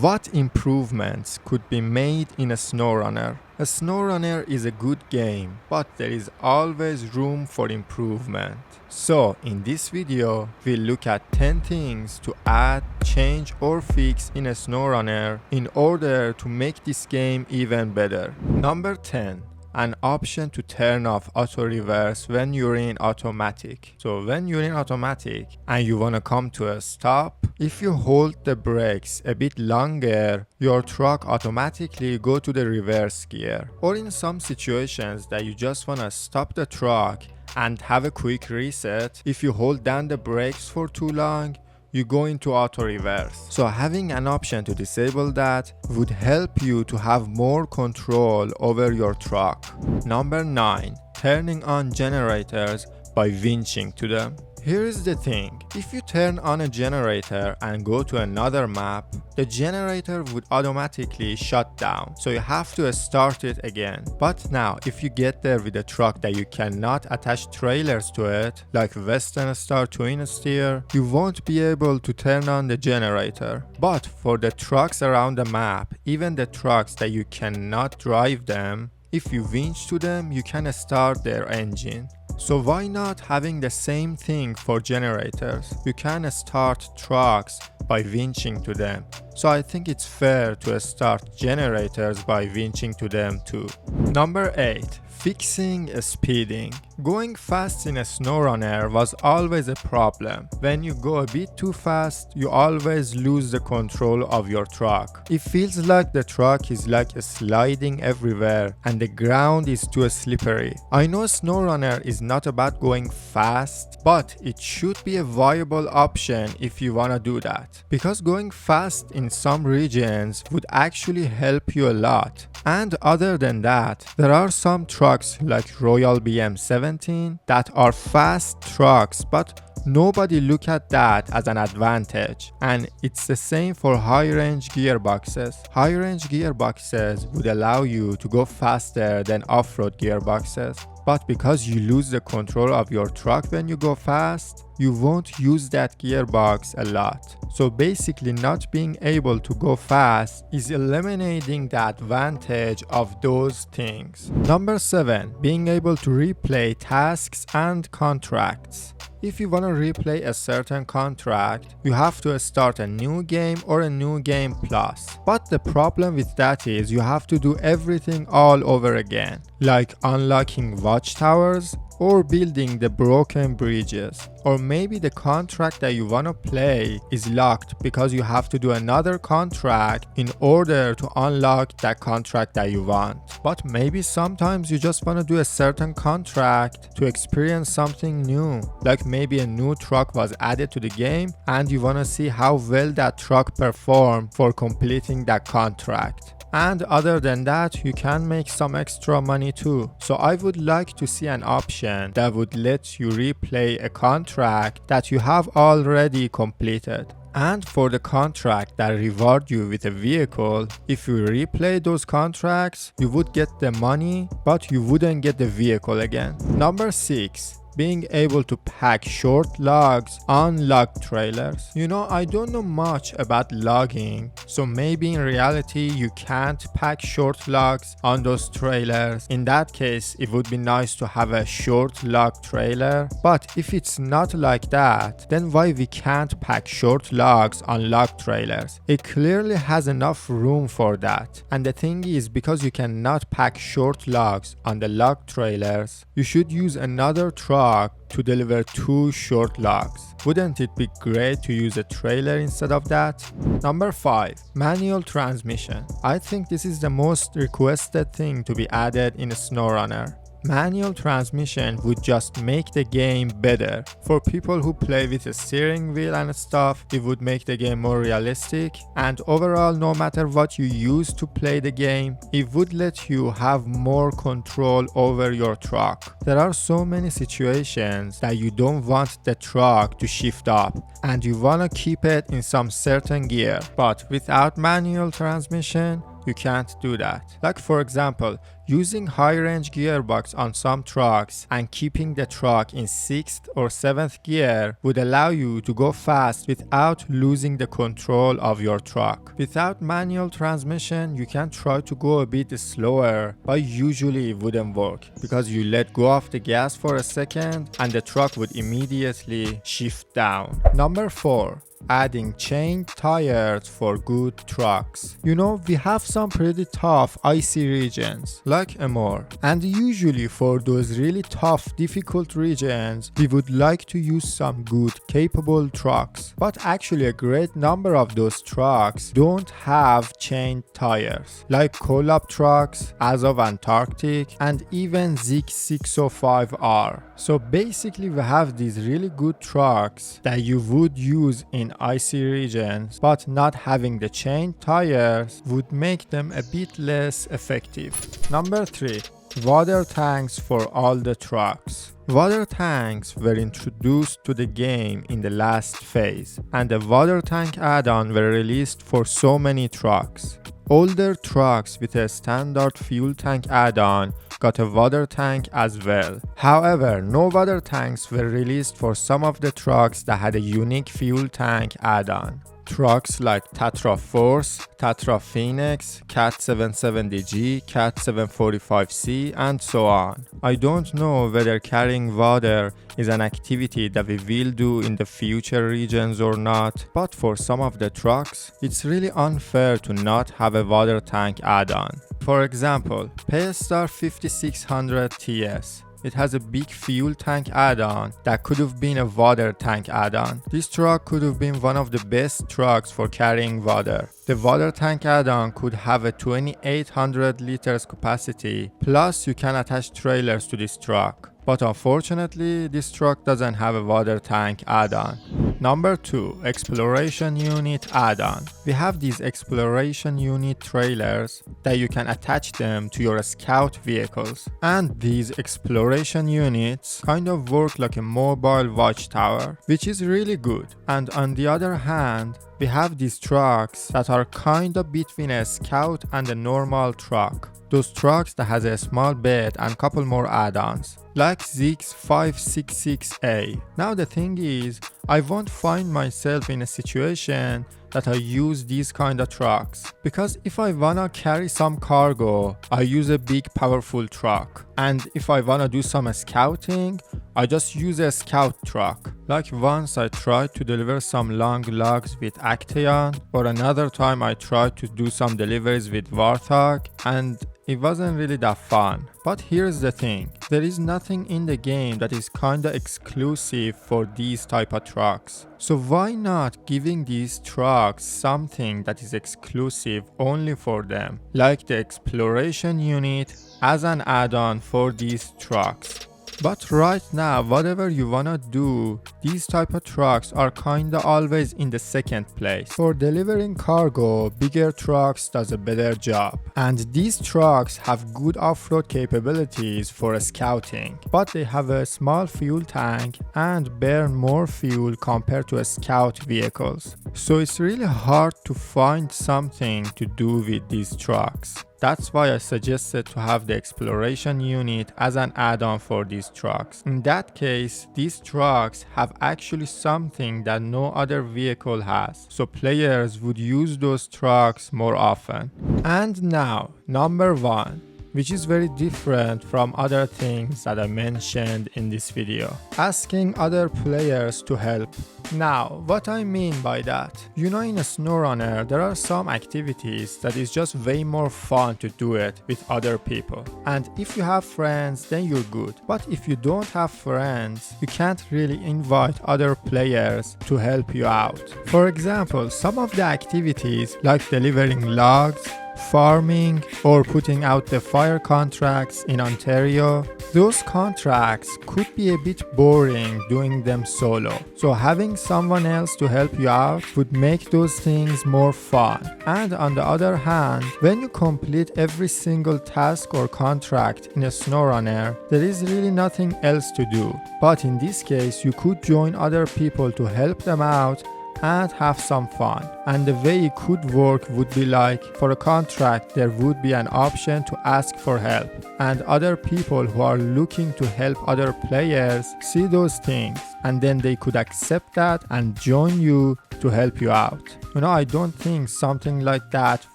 What improvements could be made in a Snowrunner? A Snowrunner is a good game, but there is always room for improvement. So, in this video, we'll look at 10 things to add, change or fix in a Snowrunner in order to make this game even better. Number 10. An option to turn off auto reverse when you're in automatic. So when you're in automatic and you want to come to a stop, if you hold the brakes a bit longer, your truck automatically go to the reverse gear. Or in some situations that you just want to stop the truck and have a quick reset, if you hold down the brakes for too long, you go into auto reverse. So having an option to disable that would help you to have more control over your truck. Number 9. Turning on generators by winching to them. Here is the thing, if you turn on a generator and go to another map, the generator would automatically shut down, so you have to start it again. But now, if you get there with a truck that you cannot attach trailers to it, like Western Star Twin Steer, you won't be able to turn on the generator. But for the trucks around the map, even the trucks that you cannot drive them, if you winch to them, you can start their engine. So why not having the same thing for generators? You can start trucks by winching to them. So I think it's fair to start generators by winching to them too. Number 8. Fixing speeding. Going fast in a Snowrunner was always a problem. When you go a bit too fast, you always lose the control of your truck. It feels like the truck is like sliding everywhere and the ground is too slippery. I know Snowrunner is not about going fast, but it should be a viable option if you wanna do that. Because going fast in some regions would actually help you a lot. And other than that, there are some trucks like Royal BM17 that are fast trucks, but nobody look at that as an advantage. And it's the same for high range gearboxes. High range gearboxes would allow you to go faster than off-road gearboxes. But because you lose the control of your truck when you go fast, you won't use that gearbox a lot. So basically not being able to go fast is eliminating the advantage of those things. Number 7. Being able to replay tasks and contracts. If you want to replay a certain contract, you have to start a new game or a new game plus. But the problem with that is you have to do everything all over again, like unlocking watchtowers or building the broken bridges. Or maybe the contract that you want to play is locked because you have to do another contract in order to unlock that contract that you want. But maybe sometimes you just want to do a certain contract to experience something new. Like maybe a new truck was added to the game and you want to see how well that truck performed for completing that contract. And other than that, you can make some extra money too. So I would like to see an option that would let you replay a contract that you have already completed. And for the contract that reward you with a vehicle, if you replay those contracts, you would get the money, but you wouldn't get the vehicle again. Number 6. Being able to pack short logs on log trailers. You know, I don't know much about logging, so maybe in reality you can't pack short logs on those trailers. In that case, it would be nice to have a short log trailer. But if it's not like that, then why we can't pack short logs on log trailers? It clearly has enough room for that. And the thing is, because you cannot pack short logs on the log trailers, you should use another truck to deliver 2 short logs. Wouldn't it be great to use a trailer instead of that? Number 5. Manual transmission. I think this is the most requested thing to be added in a Snowrunner. Manual transmission would just make the game better. For people who play with a steering wheel and stuff, it would make the game more realistic. And overall, no matter what you use to play the game, it would let you have more control over your truck. There are so many situations that you don't want the truck to shift up and you want to keep it in some certain gear. But without manual transmission, you can't do that. Like for example, using high range gearbox on some trucks and keeping the truck in 6th or 7th gear would allow you to go fast without losing the control of your truck. Without manual transmission, you can try to go a bit slower, but usually it wouldn't work because you let go of the gas for a second and the truck would immediately shift down. Number 4. Adding chain tires for good trucks. You know, we have some pretty tough icy regions like Amur, and usually for those really tough difficult regions we would like to use some good capable trucks, but actually a great number of those trucks don't have chain tires, like Collab trucks, Azov Antarctic, and even Zik 605R. So basically we have these really good trucks that you would use in icy regions, but not having the chain tires would make them a bit less effective. Number 3. Water tanks for all the trucks. Water tanks were introduced to the game in the last phase, and the water tank add-on were released for so many trucks. Older trucks with a standard fuel tank add-on got a water tank as well. However, no water tanks were released for some of the trucks that had a unique fuel tank add-on. Trucks like Tatra Force, Tatra Phoenix, Cat 770G, Cat 745C, and so on. I don't know whether carrying water is an activity that we will do in the future regions or not, but for some of the trucks, it's really unfair to not have a water tank add-on. For example, Paystar 5600 TS. It has a big fuel tank add-on that could have been a water tank add-on. This truck could have been one of the best trucks for carrying water. The water tank add-on could have a 2800 liters capacity, plus you can attach trailers to this truck. But unfortunately, this truck doesn't have a water tank add-on. Number 2. Exploration Unit add-on. We have these Exploration Unit trailers that you can attach them to your scout vehicles. And these Exploration Units kind of work like a mobile watchtower, which is really good. And on the other hand, we have these trucks that are kind of between a scout and a normal truck. Those trucks that has a small bed and couple more add-ons, like Zix 566A. Now the thing is, I won't find myself in a situation that I use these kind of trucks, because if I wanna carry some cargo, I use a big powerful truck, and if I wanna do some scouting, I just use a scout truck. Like once I tried to deliver some long logs with Acteon, or another time I tried to do some deliveries with Warthog, and it wasn't really that fun. But here's the thing, there is nothing in the game that is kinda exclusive for these type of trucks. So why not giving these trucks something that is exclusive only for them, like the Exploration Unit as an add-on for these trucks? But right now, whatever you wanna do, these type of trucks are kinda always in the second place. For delivering cargo, bigger trucks does a better job. And these trucks have good off-road capabilities for scouting, but they have a small fuel tank and burn more fuel compared to scout vehicles. So it's really hard to find something to do with these trucks. That's why I suggested to have the Exploration Unit as an add-on for these trucks. In that case, these trucks have actually something that no other vehicle has, so players would use those trucks more often. And now, number 1, which is very different from other things that I mentioned in this video. Asking other players to help. Now, what I mean by that, you know, in a Snowrunner, there are some activities that is just way more fun to do it with other people. And if you have friends, then you're good. But if you don't have friends, you can't really invite other players to help you out. For example, some of the activities like delivering logs, farming, or putting out the fire contracts in Ontario, those contracts could be a bit boring doing them solo. So having someone else to help you out would make those things more fun. And on the other hand, when you complete every single task or contract in a Snowrunner, there is really nothing else to do. But in this case, you could join other people to help them out, and have some fun. And the way it could work would be like, for a contract there would be an option to ask for help, and other people who are looking to help other players see those things, and then they could accept that and join you to help you out. I don't think something like that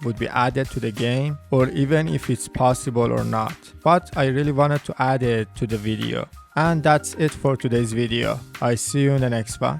would be added to the game, or even if it's possible or not, but I really wanted to add it to the video. And that's it for today's video. I see you in the next one.